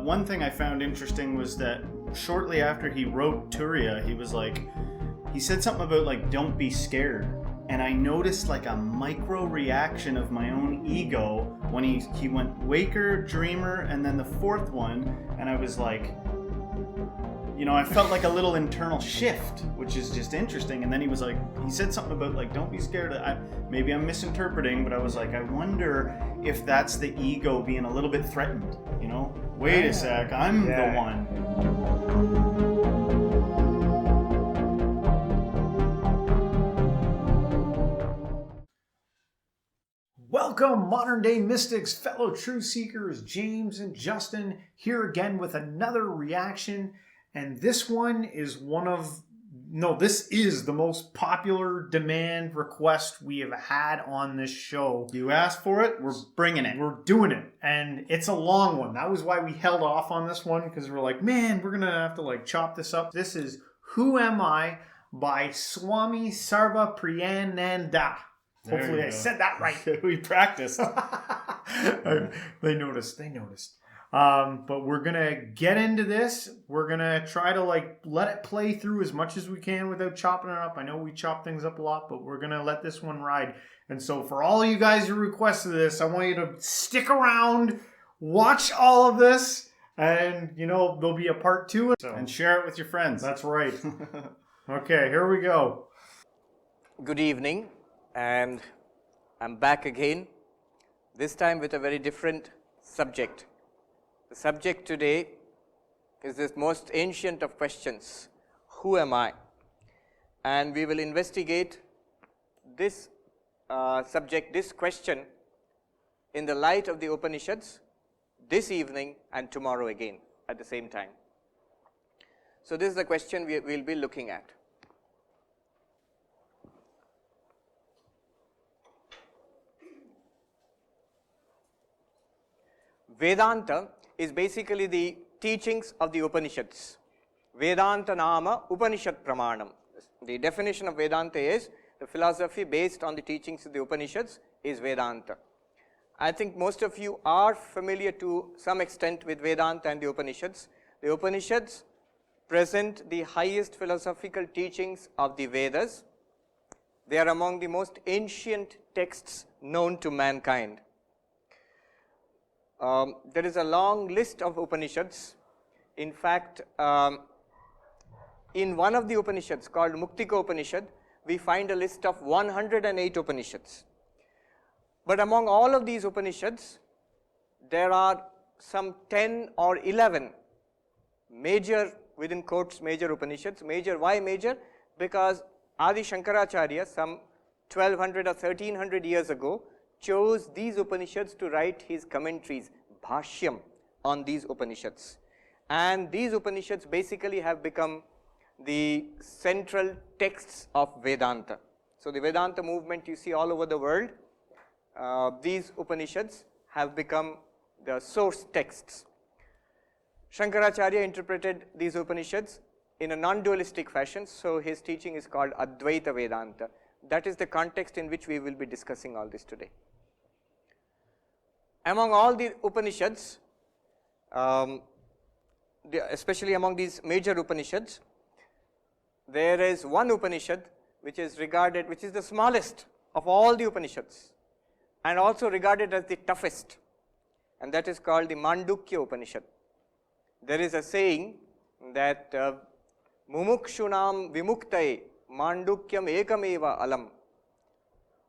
one thing I found interesting was that shortly after he wrote Turiya, he said something about like, don't be scared. And I noticed like a micro reaction of my own ego when he went waker, dreamer, and then the fourth one, and I was like, I felt like a little internal shift, which is just interesting. And then he said something about like, don't be scared. Maybe I'm misinterpreting, but I was like, I wonder if that's the ego being a little bit threatened, Wait a sec, I'm the one. Welcome, modern day mystics, fellow truth seekers, James and Justin, here again with another reaction. And this one is this is the most popular demand request we have had on this show. You asked for it, we're bringing it. We're doing it. And it's a long one. That was why we held off on this one, because we're like, man, we're going to have to like chop this up. This is Who Am I by Swami Sarvapriyananda. Hopefully I said that right. We practiced. They noticed. But we're going to get into this. We're going to try to let it play through as much as we can without chopping it up. I know we chop things up a lot, but we're going to let this one ride. And so for all you guys who requested this, I want you to stick around, watch all of this, and, there'll be a part 2. And share it with your friends. That's right. Okay, here we go. Good evening, and I'm back again, this time with a very different subject. The subject today is this most ancient of questions, who am I? And we will investigate this subject, this question, in the light of the Upanishads this evening and tomorrow again at the same time. So this is the question we'll be looking at. Vedanta is basically the teachings of the Upanishads. Vedanta nama Upanishad pramanam. The definition of Vedanta is the philosophy based on the teachings of the Upanishads is Vedanta. I think most of you are familiar to some extent with Vedanta and the Upanishads. The Upanishads present the highest philosophical teachings of the Vedas. They are among the most ancient texts known to mankind. There is a long list of Upanishads. In fact, in one of the Upanishads called Muktika Upanishad, we find a list of 108 Upanishads. But among all of these Upanishads, there are some 10 or 11 major, within quotes, major Upanishads. Major, why major? Because Adi Shankaracharya, some 1200 or 1300 years ago, chose these Upanishads to write his commentaries, Bhashyam, on these Upanishads. And these Upanishads basically have become the central texts of Vedanta. So the Vedanta movement you see all over the world, these Upanishads have become the source texts. Shankaracharya interpreted these Upanishads in a non-dualistic fashion, so his teaching is called Advaita Vedanta. That is the context in which we will be discussing all this today. Among all the Upanishads, especially among these major Upanishads, there is one Upanishad which is the smallest of all the Upanishads and also regarded as the toughest, and that is called the Mandukya Upanishad. There is a saying that Mumukshunam Vimuktaye Mandukyam Ekameva Alam.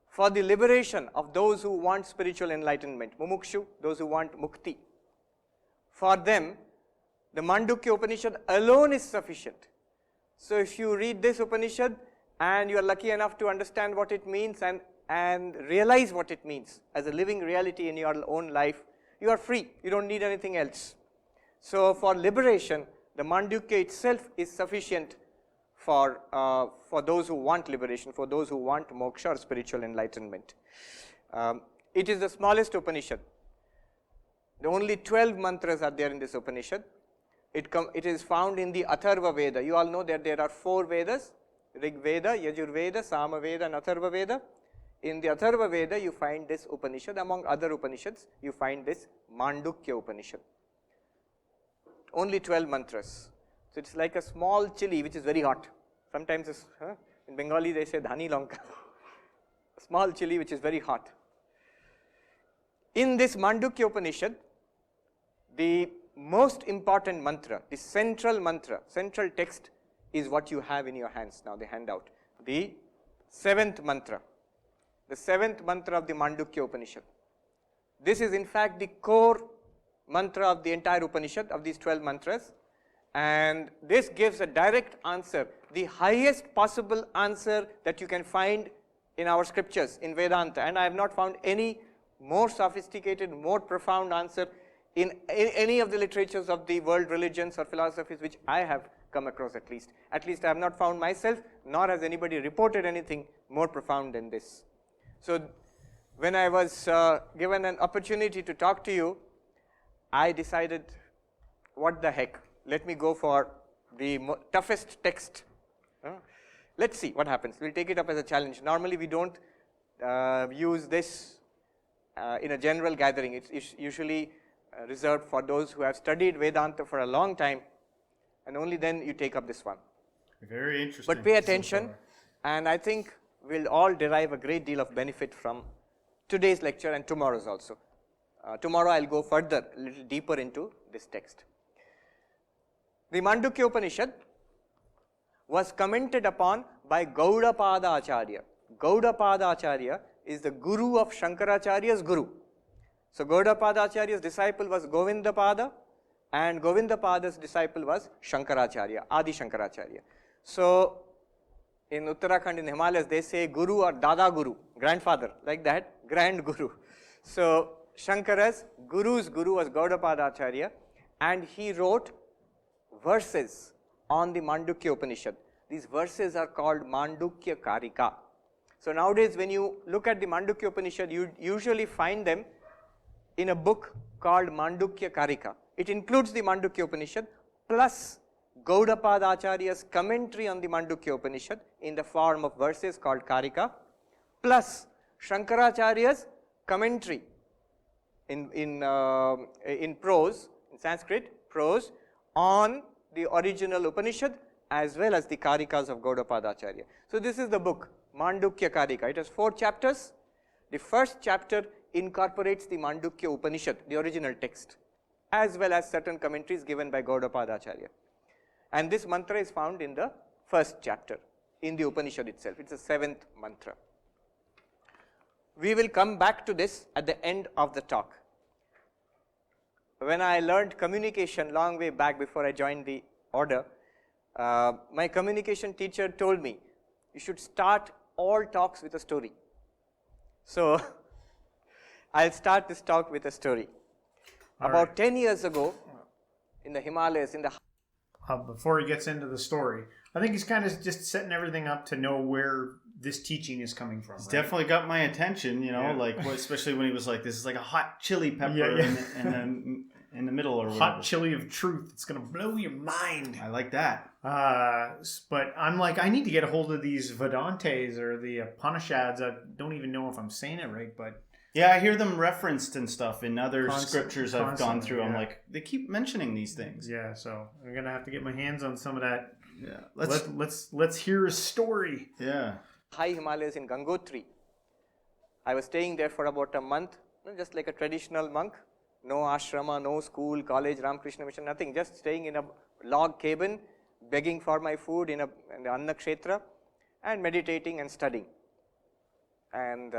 For the liberation of those who want spiritual enlightenment, Mumukshu, those who want mukti, for them, the Mandukya Upanishad alone is sufficient. So if you read this Upanishad and you are lucky enough to understand what it means and realize what it means as a living reality in your own life, you are free. You don't need anything else. So for liberation, the Mandukya itself is sufficient for those who want liberation, for those who want moksha or spiritual enlightenment. It is the smallest Upanishad. The only 12 mantras are there in this Upanishad. It is found in the Atharva Veda. You all know that there are 4 Vedas, Rig Veda, Yajur Veda, Sama Veda and Atharva Veda. In the Atharva Veda you find this Upanishad. Among other Upanishads you find this Mandukya Upanishad. only 12 mantras. So it's like a small chili which is very hot. Sometimes in Bengali they say dhani lonka. A small chili which is very hot. In this Mandukya Upanishad, the most important mantra, the central mantra, central text is what you have in your hands now, the handout. The 7th mantra. The 7th mantra of the Mandukya Upanishad. This is in fact the core mantra of the entire Upanishad, of these 12 mantras. And this gives a direct answer, the highest possible answer that you can find in our scriptures, in Vedanta. And I have not found any more sophisticated, more profound answer in any of the literatures of the world religions or philosophies which I have come across at least. At least I have not found myself, nor has anybody reported anything more profound than this. So when I was given an opportunity to talk to you, I decided, what the heck, let me go for the toughest text. Let's see what happens. We'll take it up as a challenge. Normally we don't use this in a general gathering. It's usually reserved for those who have studied Vedanta for a long time, and only then you take up this one. Very interesting. But pay attention, and I think we'll all derive a great deal of benefit from today's lecture and tomorrow's also. Tomorrow I'll go further, a little deeper into this text. The Mandukya Upanishad was commented upon by Gaudapada Acharya. Gaudapada Acharya is the guru of Shankaracharya's guru. So Gaudapada Acharya's disciple was Govindapada, and Govindapada's disciple was Shankaracharya, Adi Shankaracharya. So in Uttarakhand, in the Himalayas, they say guru or dada guru, grandfather, like that, grand guru. So Shankara's guru's guru was Gaudapada Acharya, and he wrote verses on the Mandukya Upanishad. These verses are called mandukya karika. So nowadays when you look at the Mandukya Upanishad, you usually find them in a book called Mandukya Karika. It includes the Mandukya Upanishad plus Gaudapada Acharya's commentary on the Mandukya Upanishad in the form of verses called Karika, plus Shankaracharya's commentary in prose, in Sanskrit prose, on the original Upanishad as well as the Karikas of Gaudapada Acharya. So this is the book, Mandukya Karika. It has 4 chapters. The first chapter incorporates the Mandukya Upanishad, the original text, as well as certain commentaries given by Gaudapada Acharya. And this mantra is found in the first chapter, in the Upanishad itself. It's the 7th mantra. We will come back to this at the end of the talk. When I learned communication long way back before I joined the order, my communication teacher told me, you should start all talks with a story. So I'll start this talk with a story. About 10 years ago, in the Himalayas, before he gets into the story, I think he's kind of just setting everything up to know where this teaching is coming from. It's right? definitely got my attention, you know, like especially when he was like, this is like a hot chili pepper in the middle or whatever. Hot chili of truth. It's going to blow your mind. I like that. But I'm like, I need to get a hold of these Vedantes or the Upanishads. I don't even know if I'm saying it right, but... Yeah, I hear them referenced and stuff in other scriptures I've gone through. Yeah. I'm like, they keep mentioning these things. Yeah, so I'm going to have to get my hands on some of that. Yeah. Let's hear a story. Yeah. high Himalayas in Gangotri. I was staying there for about a month, just like a traditional monk. No ashrama, no school, college, Ramakrishna Mission, nothing. Just staying in a log cabin, begging for my food in the Anna Kshetra, and meditating and studying. And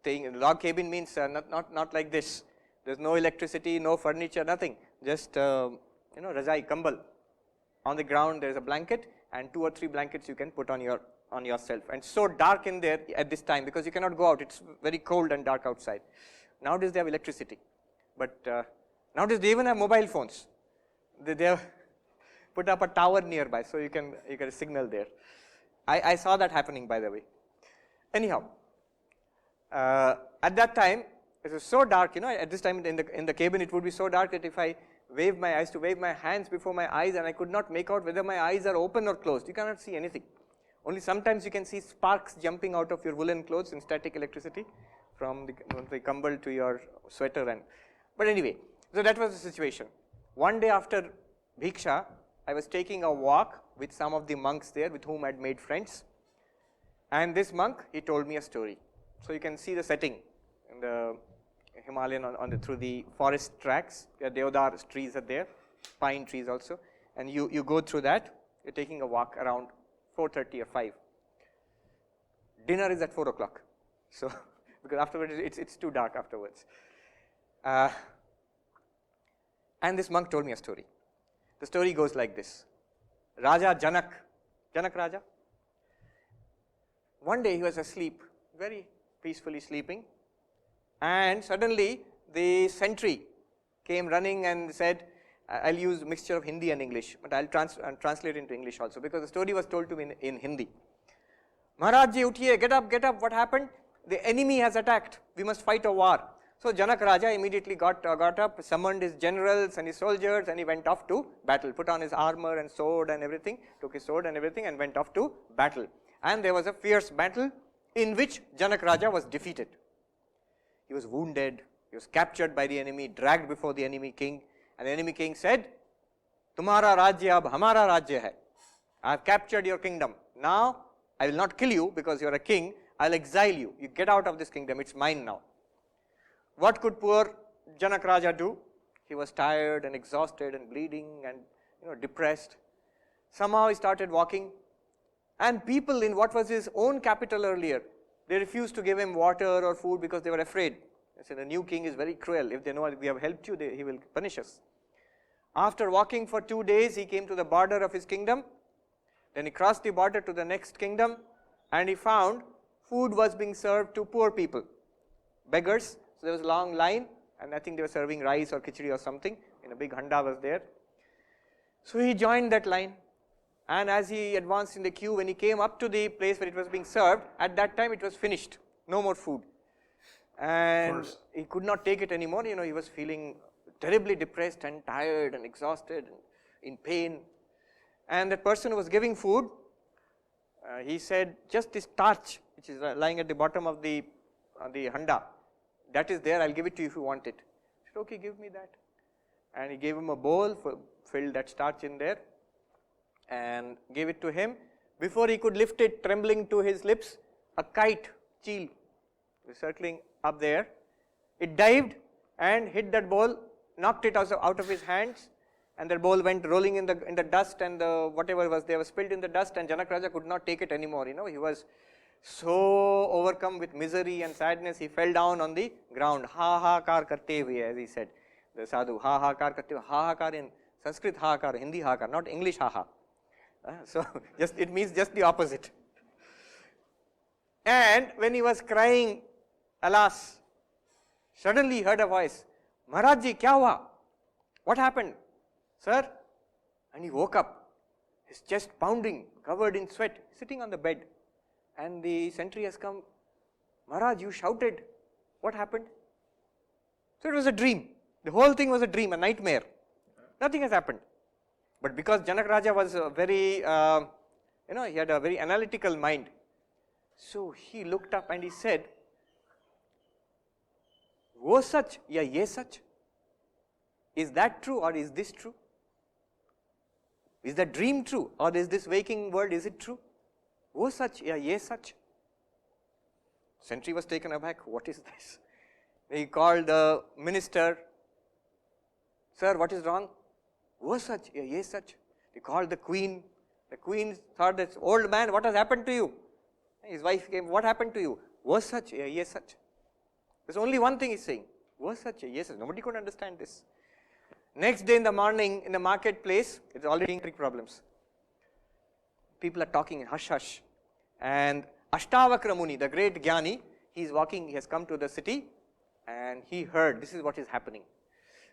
staying in a log cabin means not like this. There's no electricity, no furniture, nothing. Just rajai, kambal. On the ground there's a blanket, and 2 or 3 blankets you can put on yourself. And so dark in there at this time because you cannot go out. It's very cold and dark outside. Nowadays they have electricity, but nowadays they even have mobile phones. They have put up a tower nearby, so you can signal there. I saw that happening, by the way. Anyhow, at that time it was so dark. At this time in the cabin it would be so dark that if I wave my eyes to wave my hands before my eyes, and I could not make out whether my eyes are open or closed. You cannot see anything. Only sometimes you can see sparks jumping out of your woolen clothes in static electricity from the kambal to your sweater. But anyway, so that was the situation. One day after Bhiksha, I was taking a walk with some of the monks there with whom I had made friends. And this monk, he told me a story. So you can see the setting in the Himalayan through the forest tracks. The Deodar trees are there, pine trees also. And you go through that, you're taking a walk around 4:30 or 5. Dinner is at 4 o'clock. So, because afterwards it's too dark afterwards. And this monk told me a story. The story goes like this. Raja Janak Raja. One day he was asleep, very peacefully sleeping, and suddenly the sentry came running and said, I'll use a mixture of Hindi and English, but I'll translate into English also, because the story was told to me in Hindi. Maharaj ji, uthiye, get up, what happened? The enemy has attacked, we must fight a war. So Janak Raja immediately got up, summoned his generals and his soldiers, and he went off to battle, put on his armor and sword and everything, took his sword and everything and went off to battle. And there was a fierce battle in which Janak Raja was defeated. He was wounded, he was captured by the enemy, dragged before the enemy king, and the enemy king said, Tumhara rajya ab hamara rajya hai. I have captured your kingdom. Now I will not kill you because you are a king, I will exile you. You get out of this kingdom, it's mine now. What could poor Janak Raja do? He was tired and exhausted and bleeding and depressed. Somehow he started walking, and people in what was his own capital earlier, they refused to give him water or food because they were afraid. They said, the new king is very cruel. If they know we have helped you, he will punish us. After walking for 2 days, he came to the border of his kingdom. Then he crossed the border to the next kingdom, and he found food was being served to poor people, beggars. So there was a long line, and I think they were serving rice or khichdi or something, and a big handa was there. So he joined that line, and as he advanced in the queue, when he came up to the place where it was being served, at that time it was finished, no more food. And he could not take it anymore, he was feeling terribly depressed and tired and exhausted and in pain. And that person who was giving food, he said, just this starch, which is lying at the bottom of the handa, that is there, I'll give it to you if you want it. He said, okay, give me that. And he gave him a bowl, filled that starch in there, and gave it to him. Before he could lift it, trembling to his lips, a kite, cheel, was circling up there. It dived and hit that bowl, knocked it out of his hands, and that bowl went rolling in the dust, and whatever was there was spilled in the dust, and Janak Raja could not take it anymore. He was so overcome with misery and sadness, he fell down on the ground. Ha ha kar karte hue, as he said. The sadhu, ha ha kar karte hue. Ha ha kar in Sanskrit, ha kar, Hindi ha kar, not English ha ha. So it means just the opposite. And when he was crying, alas, suddenly he heard a voice, Maharaj ji, kya hua? What happened? Sir? And he woke up, his chest pounding, covered in sweat, sitting on the bed. And the sentry has come, Maharaj, you shouted, what happened? So it was a dream. The whole thing was a dream, a nightmare. Nothing has happened. But because Janak Raja was very, he had a very analytical mind. So he looked up and he said, wo sach ya ye sach? Is that true or is this true? Is the dream true or is this waking world, is it true? Wo sach ya ye sach? Sentry was taken aback. What is this? He called the minister. Sir, what is wrong? Wo sach ya ye sach? He called the queen. The queen thought, this old man, what has happened to you? His wife came, what happened to you? Wo sach ya ye sach? There's only one thing he's saying. Wo sach ya ye sach? Nobody could understand this. Next day in the morning, in the marketplace, it's already problems. People are talking in hush hush, and Ashtavakra Muni, the great Jnani, he has come to the city, and he heard this is what is happening.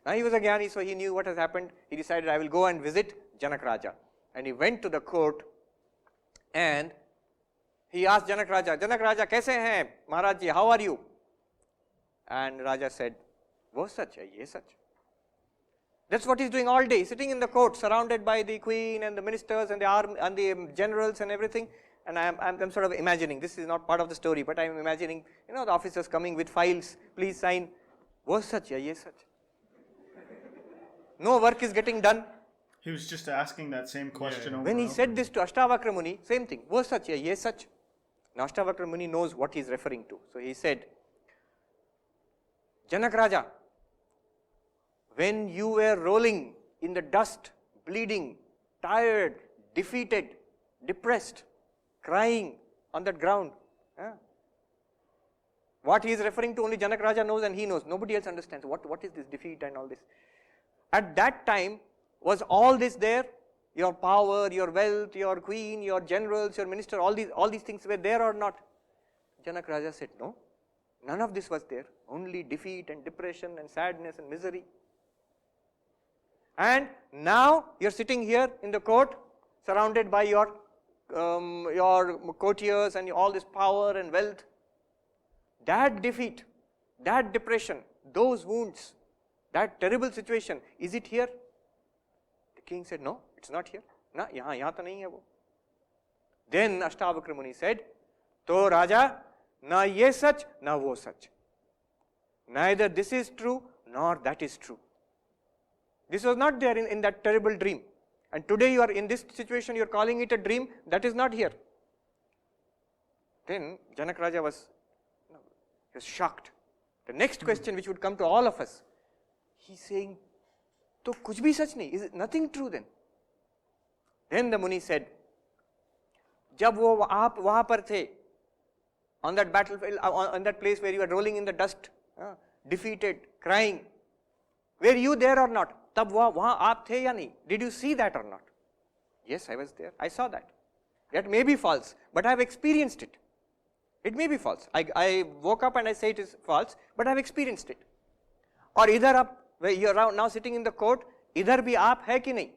Now he was a Jnani, so he knew what has happened. He decided, I will go and visit Janak Raja. And he went to the court, and he asked Janak Raja, kaise hain? Maharaj ji, how are you? And Raja said, wo sach hai, ye sach. That's what he's doing all day, sitting in the court, surrounded by the queen and the ministers and the army and the generals and everything. And I'm sort of imagining, this is not part of the story, but I'm imagining, the officers coming with files, please sign, wo sach ya ye sach. no work is getting done. He was just asking that same question over When he and said over. this to Ashtavakra Muni, same thing. Was such, yeah, yes such. Now Ashtavakra Muni knows what he is referring to. So he said, Janak Raja, when you were rolling in the dust, bleeding, tired, defeated, depressed, crying on that ground, what he is referring to only Janak Raja knows and he knows. Nobody else understands. What is this defeat and all this? At that time, was all this there? Your power, your wealth, your queen, your generals, your minister, all these things were there or not? Janak Raja said, no, none of this was there. Only defeat and depression and sadness and misery. And now you're sitting here in the court, surrounded by your courtiers and all this power and wealth. That defeat, that depression, those wounds, that terrible situation, is it here? The king said, no, it's not here. Na, yahan to nahi hai wo. Then Ashtavakra Muni said, to Raja, na ye sach, na wo sach. Neither this is true, nor that is true. This was not there in that terrible dream. And today you are in this situation, you are calling it a dream, that is not here. Then Janak Raja was shocked. The next question which would come to all of us, he's saying, to kuch bhi sach nahi, is it nothing true then? Then the Muni said, jab wo aap wahan par the, on that battlefield, on that place where you were rolling in the dust, defeated, crying, were you there or not? Tab wahan aap the ya nahi? Did you see that or not? Yes, I was there. I saw that. That may be false, but I have experienced it. It may be false. I woke up and I say it is false, but I have experienced it. Or idhar up, where you are now sitting in the court, idhar bhi aap hai ki nahi?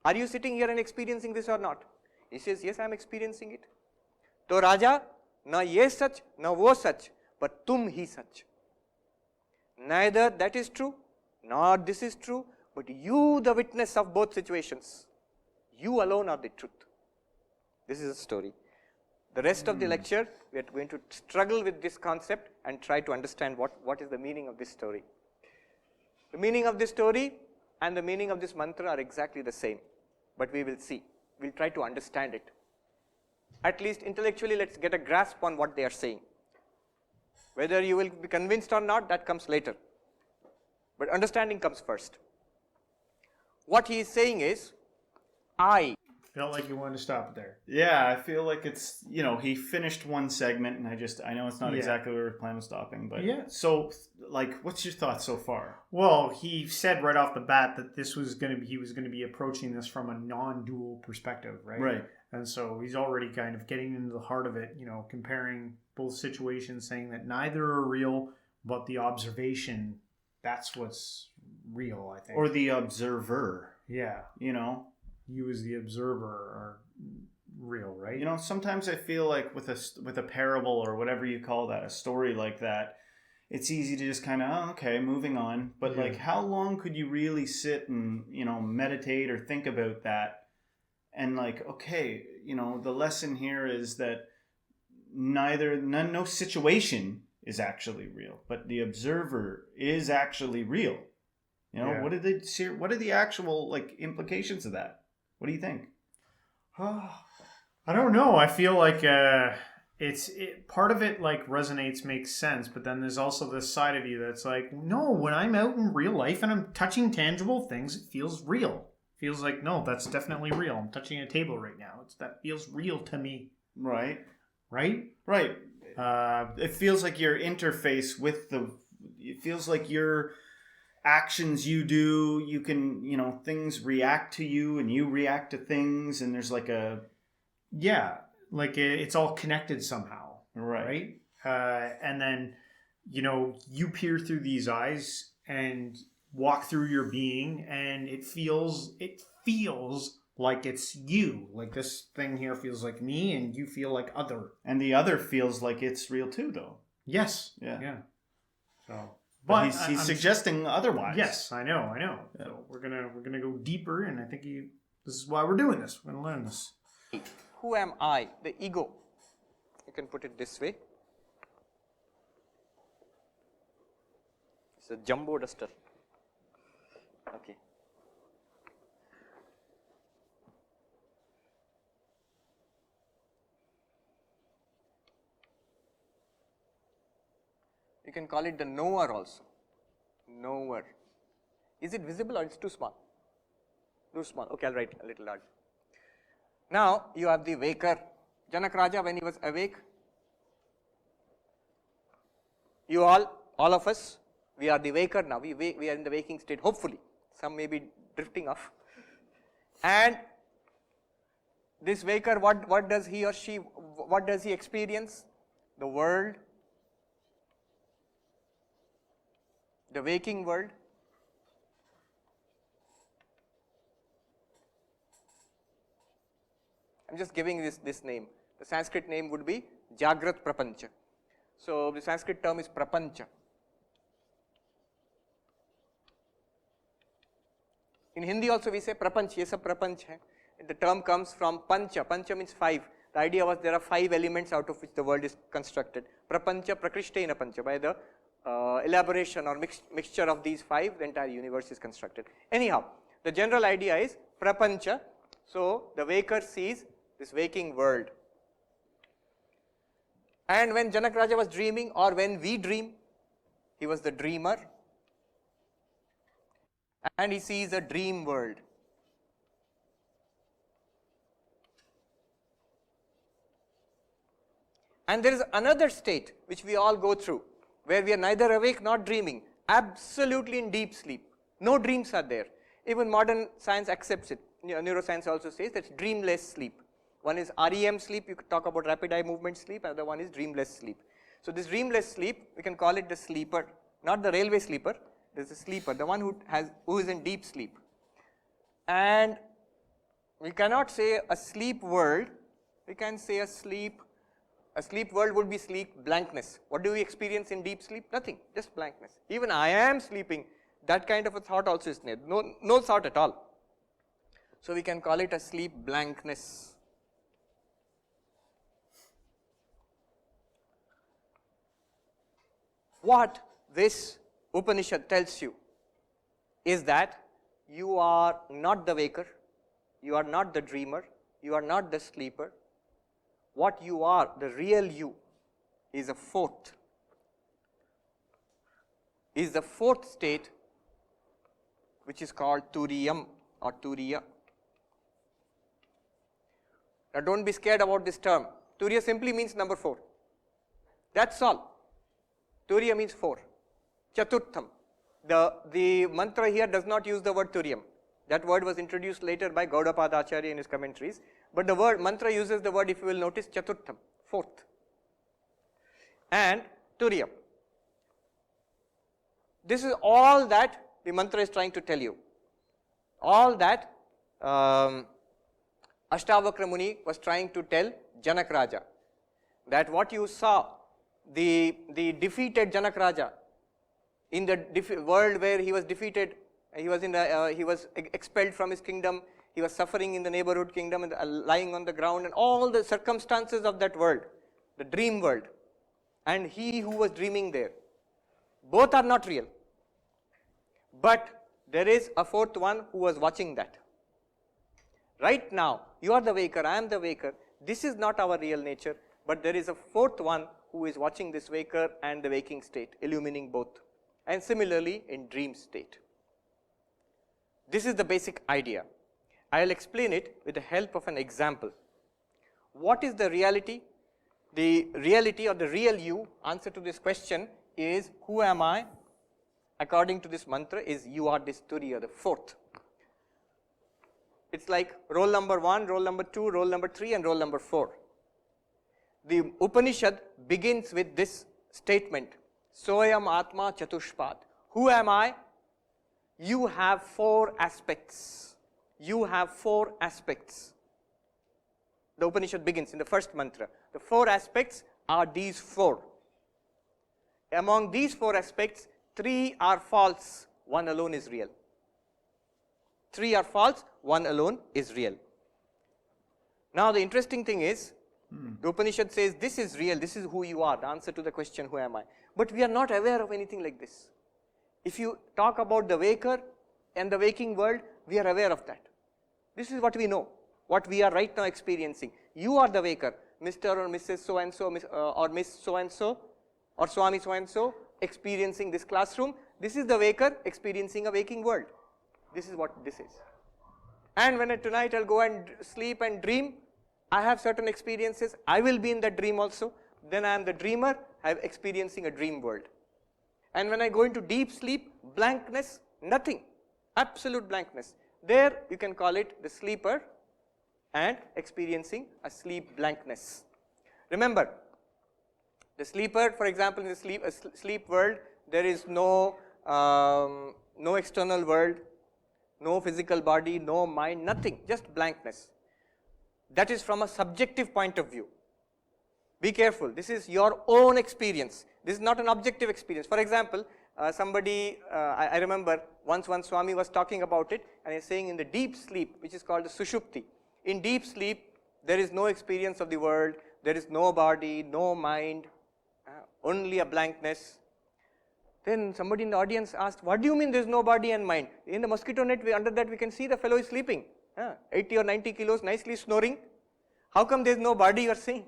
Are you sitting here and experiencing this or not? He says, yes, I am experiencing it. To Raja, na ye sach, na wo sach, but tum hi sach. Neither that is true, nor this is true, but you the witness of both situations. You alone are the truth. This is a story. The rest of the lecture, we are going to struggle with this concept and try to understand what is the meaning of this story. The meaning of this story and the meaning of this mantra are exactly the same, but we will see. We'll try to understand it. At least intellectually, let's get a grasp on what they are saying. Whether you will be convinced or not, that comes later. But understanding comes first. What he is saying is, I. Felt like you wanted to stop it there. Yeah, I feel like it's, he finished one segment and I know it's not exactly where we're planning on stopping, but so, what's your thoughts so far? Well, he said right off the bat that he was going to be approaching this from a non-dual perspective, right? Right. And so he's already kind of getting into the heart of it, comparing both situations, saying that neither are real, but the observation, that's what's real, I think. Or the observer. Yeah. You as the observer are real, right? Sometimes I feel like with a parable or whatever you call that, a story like that, it's easy to just kind of, okay, moving on. But how long could you really sit and, meditate or think about that? And okay, the lesson here is that no situation is actually real, but the observer is actually real. What are the actual implications of that? What do you think? I don't know. I feel like part of it resonates, makes sense, but then there's also this side of you that's like, no, when I'm out in real life and I'm touching tangible things, it feels real. It feels like, no, that's definitely real. I'm touching a table right now. That feels real to me. Right. Right? Right. It feels like your interface with it feels like your actions you do, you can, things react to you and you react to things, and there's it's all connected somehow. Right. And then, you peer through these eyes and walk through your being, and it feels like it's you. Like this thing here feels like me, and you feel like other. And the other feels like it's real too, though. Yes. Yeah. So, but he's suggesting otherwise. Yes, I know. Yeah. So we're gonna go deeper, and I think this is why we're doing this. We're gonna learn this. Who am I? The ego. You can put it this way. It's a jumbo duster. Okay. can call it the knower also. Knower. Is it visible or it's too small? Too small. Okay, I'll write a little larger. Now you have the waker. Janak Raja, when he was awake, you all of us, we are the waker now. We are in the waking state, hopefully. Some may be drifting off. And this waker, what does he or she, what does he experience? The world, the waking world. I'm just giving this name. The Sanskrit name would be Jagrat Prapancha. So the Sanskrit term is Prapancha. In Hindi also we say Prapanch, ye sab Prapanch hai. The term comes from Pancha. Pancha means 5. The idea was there are 5 elements out of which the world is constructed. Prapancha Prakrishtena Pancha. By the elaboration or mixture of these 5, the entire universe is constructed. Anyhow, the general idea is Prapancha. So the waker sees this waking world. And when Janak Raja was dreaming, or when we dream, he was the dreamer. And he sees a dream world. And there is another state which we all go through, where we are neither awake nor dreaming, absolutely in deep sleep. No dreams are there. Even modern science accepts it. Neuroscience also says that's dreamless sleep. One is REM sleep, you could talk about rapid eye movement sleep, another one is dreamless sleep. So this dreamless sleep, we can call it the sleeper, not the railway sleeper, there's a sleeper, the one who is in deep sleep. And we cannot say a sleep world, we can say a sleep world would be sleep blankness. What do we experience in deep sleep? Nothing, just blankness. Even I am sleeping, that kind of a thought also is there, no thought at all. So we can call it a sleep blankness. What this Upanishad tells you is that you are not the waker, you are not the dreamer, you are not the sleeper. What you are, the real you, is a fourth state, which is called Turiyam or Turiya. Now don't be scared about this term. Turiya simply means number 4. That's all. Turiya means 4. Chaturtham. The mantra here does not use the word Turiyam. That word was introduced later by Gaudapada Acharya in his commentaries. But the word mantra uses the word, if you will notice, Chaturtham, 4th. And Turiyam. This is all that the mantra is trying to tell you. All that Ashtavakra Muni was trying to tell Janak Raja. That what you saw, the defeated Janak Raja, in the world where he was defeated, he was expelled from his kingdom, he was suffering in the neighborhood kingdom and lying on the ground, and all the circumstances of that world, the dream world, and he who was dreaming there, both are not real. But there is a fourth one who was watching that. Right now, you are the waker, I am the waker. This is not our real nature, but there is a fourth one who is watching this waker and the waking state, illumining both. And similarly in dream state. This is the basic idea. I will explain it with the help of an example. What is the reality? The reality or the real you, answer to this question is, who am I? According to this mantra is, you are this Turiya, the fourth. It's like roll number 1, roll number 2, roll number 3 and roll number 4. The Upanishad begins with this statement, Soyam Atma Chatushpat. Who am I? You have 4 aspects. You have 4 aspects. The Upanishad begins in the first mantra. The 4 aspects are these 4. Among these 4 aspects, 3 are false, 1 alone is real. 3 are false, 1 alone is real. Now the interesting thing is, the Upanishad says this is real, this is who you are, the answer to the question, who am I? But we are not aware of anything like this. If you talk about the waker and the waking world, we are aware of that. This is what we know, what we are right now experiencing. You are the waker, Mr. or Mrs. So-and-so, or Miss so-and-so, or Swami so-and-so, experiencing this classroom. This is the waker experiencing a waking world. This is what this is. And when tonight I'll go and sleep and dream, I have certain experiences. I will be in that dream also. Then I am the dreamer. I am experiencing a dream world. And when I go into deep sleep, blankness, nothing, absolute blankness. There you can call it the sleeper and experiencing a sleep blankness. Remember, the sleeper, for example, in the sleep world, there is no external world, no physical body, no mind, nothing, just blankness. That is from a subjective point of view. Be careful, this is your own experience. This is not an objective experience. For example, I remember once one Swami was talking about it, and he's saying in the deep sleep, which is called the sushupti, in deep sleep, there is no experience of the world, there is no body, no mind, only a blankness. Then somebody in the audience asked, what do you mean there is no body and mind? In the mosquito net, under that we can see the fellow is sleeping, 80 or 90 kilos, nicely snoring. How come there is no body, you are saying?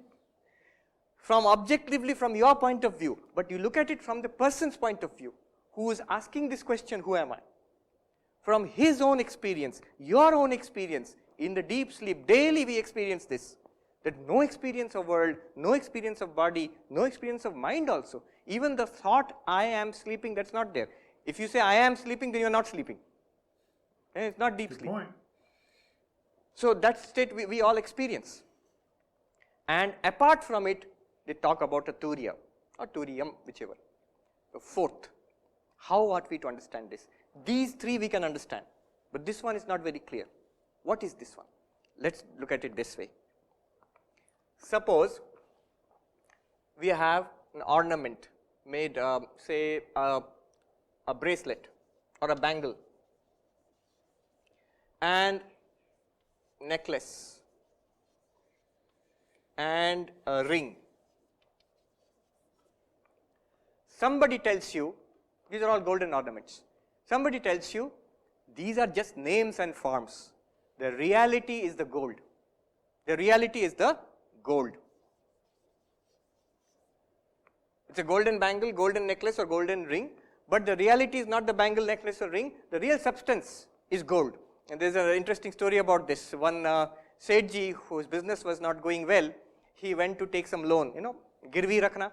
From objectively, from your point of view, but you look at it from the person's point of view, who is asking this question, who am I? From his own experience, your own experience, in the deep sleep, daily we experience this. That no experience of world, no experience of body, no experience of mind also. Even the thought, I am sleeping, that's not there. If you say, I am sleeping, then you are not sleeping. And it's not deep sleep. Point. So that state we all experience. And apart from it, they talk about a turiya or turiyam, whichever. The fourth, how ought we to understand this? These three we can understand, but this one is not very clear. What is this one? Let's look at it this way. Suppose we have an ornament made, say, a bracelet or a bangle and necklace and a ring. Somebody tells you, these are all golden ornaments. Somebody tells you, these are just names and forms. The reality is the gold. The reality is the gold. It's a golden bangle, golden necklace or golden ring, but the reality is not the bangle, necklace or ring. The real substance is gold. And there's an interesting story about this. One Sethji, whose business was not going well, he went to take some loan, girvi rakhna.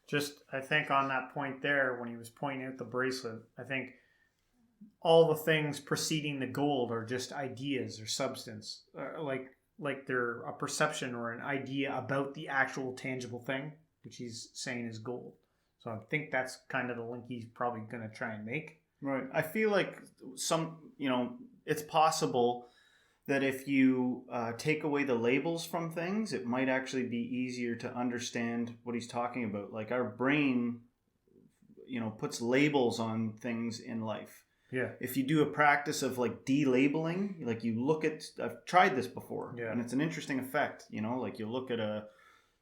Just, I think on that point there, when he was pointing out the bracelet, I think all the things preceding the gold are just ideas or substance, like they're a perception or an idea about the actual tangible thing, which he's saying is gold. So I think that's kind of the link he's probably going to try and make. Right. I feel like it's possible that if you take away the labels from things, it might actually be easier to understand what he's talking about. Like our brain, puts labels on things in life. Yeah. If you do a practice of like delabeling, like you look at, I've tried this before, and it's an interesting effect. Like you look at a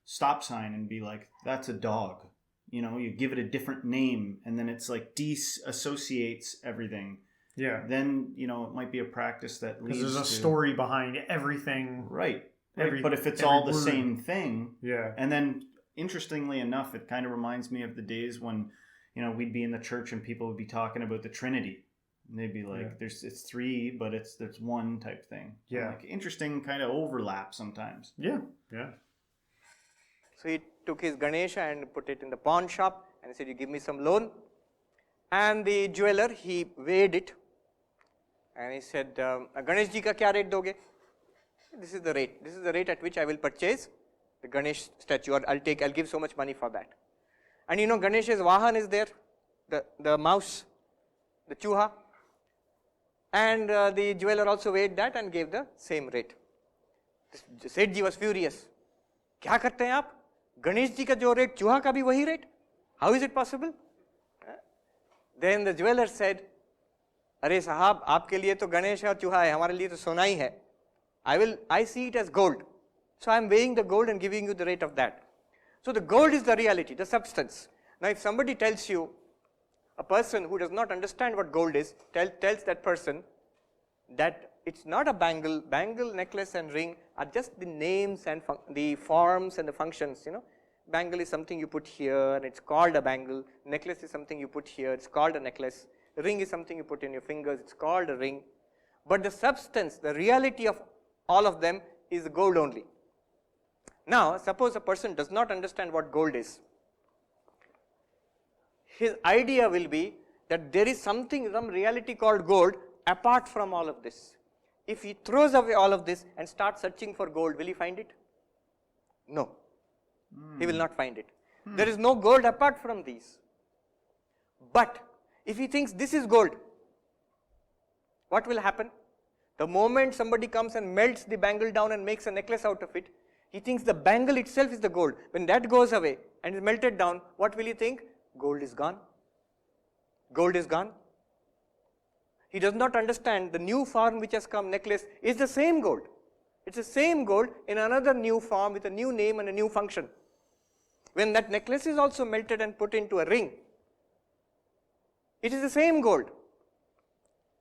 stop sign and be like, that's a dog. You give it a different name, and then it's like disassociates everything. Yeah. Then, it might be a practice that leads to... Because there's a story behind everything. Right. But if it's all the same thing... Yeah. And then, interestingly enough, it kind of reminds me of the days when, we'd be in the church and people would be talking about the Trinity. And they'd be like, it's three, but there's one type thing. Yeah. Like, interesting kind of overlap sometimes. Yeah. Yeah. So he took his Ganesha and put it in the pawn shop and he said, you give me some loan. And the jeweler, he weighed it. And he said, Ganesh ji ka kya rate doge? This is the rate. This is the rate at which I will purchase the Ganesh statue, or I'll give so much money for that. And Ganesh's Vahan is there, the mouse, the chuha. And the jeweler also weighed that and gave the same rate. Sethji was furious. Kya karte hain aap? Ganesh ji ka jo rate, chuha ka bhi wahi rate? How is it possible? Then the jeweler said, अरे साहब आपके लिए तो गणेश है और चूहा है, हमारे लिए तो सोना ही है. I see it as gold. So I am weighing the gold and giving you the rate of that. So the gold is the reality, the substance. Now if somebody tells you, a person who does not understand what gold is, tells that person that it's not a bangle, necklace and ring are just the names and the forms and the functions, Bangle is something you put here and it's called a bangle. Necklace is something you put here, it's called a necklace. Ring is something you put in your fingers, it's called a ring. But the substance, the reality of all of them is gold only. Now, suppose a person does not understand what gold is. His idea will be that there is something, some reality called gold apart from all of this. If he throws away all of this and starts searching for gold, will he find it? No. He will not find it. There is no gold apart from these. But if he thinks this is gold, what will happen? The moment somebody comes and melts the bangle down and makes a necklace out of it, he thinks the bangle itself is the gold. When that goes away and is melted down, what will he think? Gold is gone. Gold is gone. He does not understand the new form which has come, necklace, is the same gold. It's the same gold in another new form with a new name and a new function. When that necklace is also melted and put into a ring, it is the same gold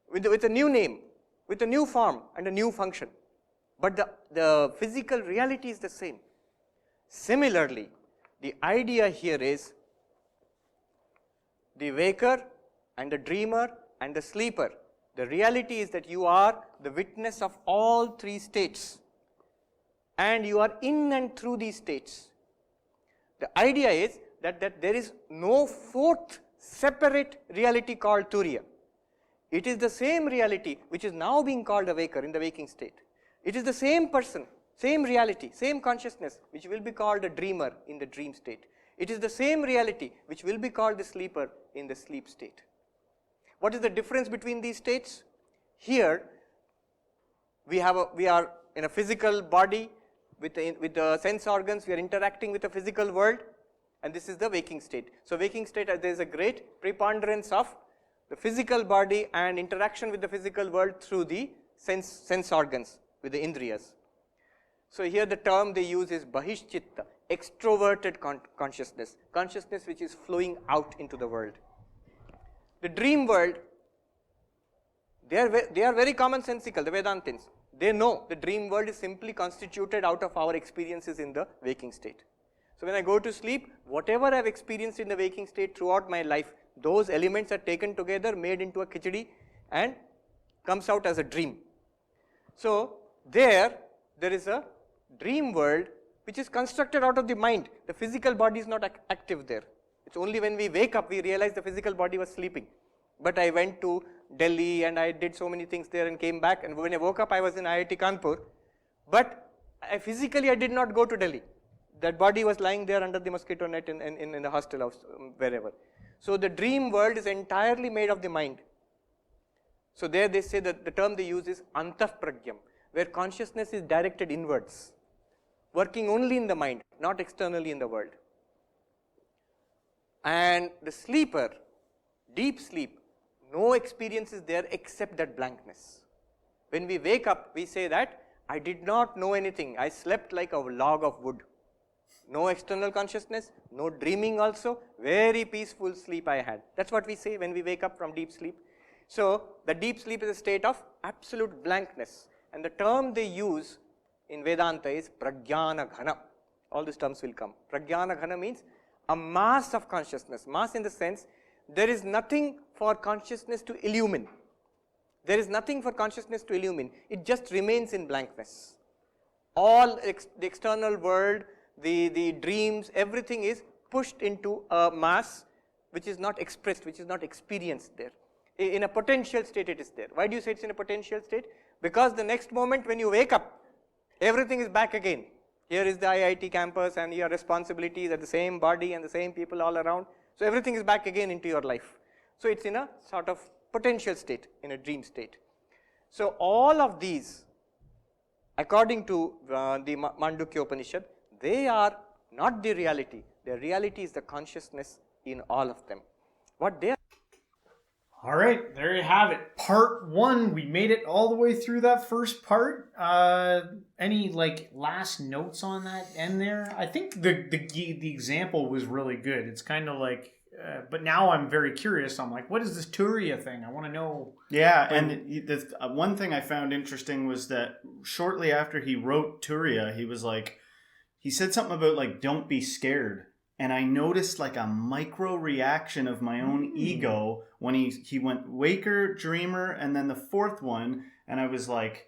with a new name, with a new form and a new function. But the physical reality is the same. Similarly, the idea here is the waker and the dreamer and the sleeper. The reality is that you are the witness of all three states and you are in and through these states. The idea is that there is no fourth separate reality called Turiya. It is the same reality which is now being called a waker in the waking state. It is the same person, same reality, same consciousness which will be called a dreamer in the dream state. It is the same reality which will be called the sleeper in the sleep state. What is the difference between these states? Here we are in a physical body with the sense organs, we are interacting with the physical world, and this is the waking state. So waking state, there is a great preponderance of the physical body and interaction with the physical world through the sense organs, with the indriyas. So here the term they use is bahishchitta, extroverted consciousness, consciousness which is flowing out into the world. The dream world, they are very commonsensical, the Vedantins. They know the dream world is simply constituted out of our experiences in the waking state. So when I go to sleep, whatever I have experienced in the waking state throughout my life, those elements are taken together, made into a khichdi and comes out as a dream. So there is a dream world which is constructed out of the mind. The physical body is not active there. It's only when we wake up we realize the physical body was sleeping. But I went to Delhi and I did so many things there and came back, and when I woke up I was in IIT Kanpur. But physically I did not go to Delhi. That body was lying there under the mosquito net in the hostel house, wherever. So the dream world is entirely made of the mind. So there they say that the term they use is antah-pragyam, where consciousness is directed inwards, working only in the mind, not externally in the world. And the sleeper, deep sleep, no experience is there except that blankness. When we wake up, we say that I did not know anything. I slept like a log of wood. No external consciousness, no dreaming also, very peaceful sleep I had. That's what we say when we wake up from deep sleep. So the deep sleep is a state of absolute blankness. And the term they use in Vedanta is pragyana ghana. All these terms will come. Pragyana ghana means a mass of consciousness. Mass in the sense, there is nothing for consciousness to illumine. There is nothing for consciousness to illumine. It just remains in blankness. All the external world, the dreams, everything is pushed into a mass which is not expressed, which is not experienced there. In a potential state it is there. Why do you say it's in a potential state? Because the next moment when you wake up, everything is back again. Here is the IIT campus and your responsibilities are the same body and the same people all around. So everything is back again into your life. So it's in a sort of potential state, in a dream state. So all of these, according to the Mandukya Upanishad, they are not the reality. The reality is the consciousness in all of them. What they are. All right, there you have it. Part 1. We made it all the way through that first part. Any last notes on that end there? I think the example was really good. It's kind of like, but now I'm very curious. I'm like, what is this Turiya thing? I want to know. Yeah, and the one thing I found interesting was that shortly after he wrote Turiya, he was like, he said something about like don't be scared, and I noticed like a micro reaction of my own ego when he went waker, dreamer, and then the fourth one, and I was like,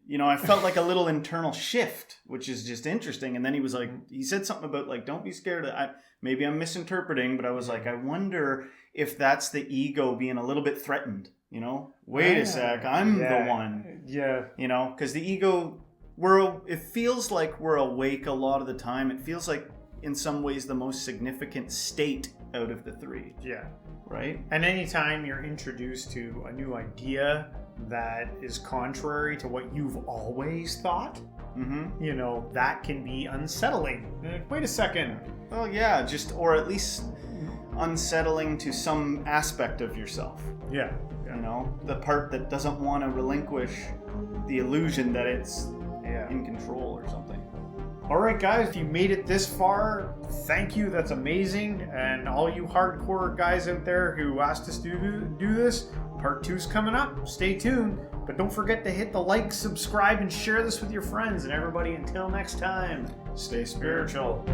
you know, I felt like a little internal shift, which is just interesting. And then he was like, he said something about like don't be scared. Maybe I'm misinterpreting, but I was like, I wonder if that's the ego being a little bit threatened. You know, wait a sec, I'm the one. Yeah. You know, because the ego, it feels like we're awake a lot of the time. It feels like in some ways the most significant state out of the three. Yeah. Right? And anytime you're introduced to a new idea that is contrary to what you've always thought, you know, that can be unsettling. Wait a second. Well, yeah, or at least unsettling to some aspect of yourself. Yeah. You know, the part that doesn't want to relinquish the illusion that it's in control or something. All right, guys, if you made it this far, thank you. That's amazing. And all you hardcore guys out there who asked us to do this, part 2's coming up. Stay tuned. But don't forget to hit the like, subscribe, and share this with your friends. And everybody, until next time, stay spiritual.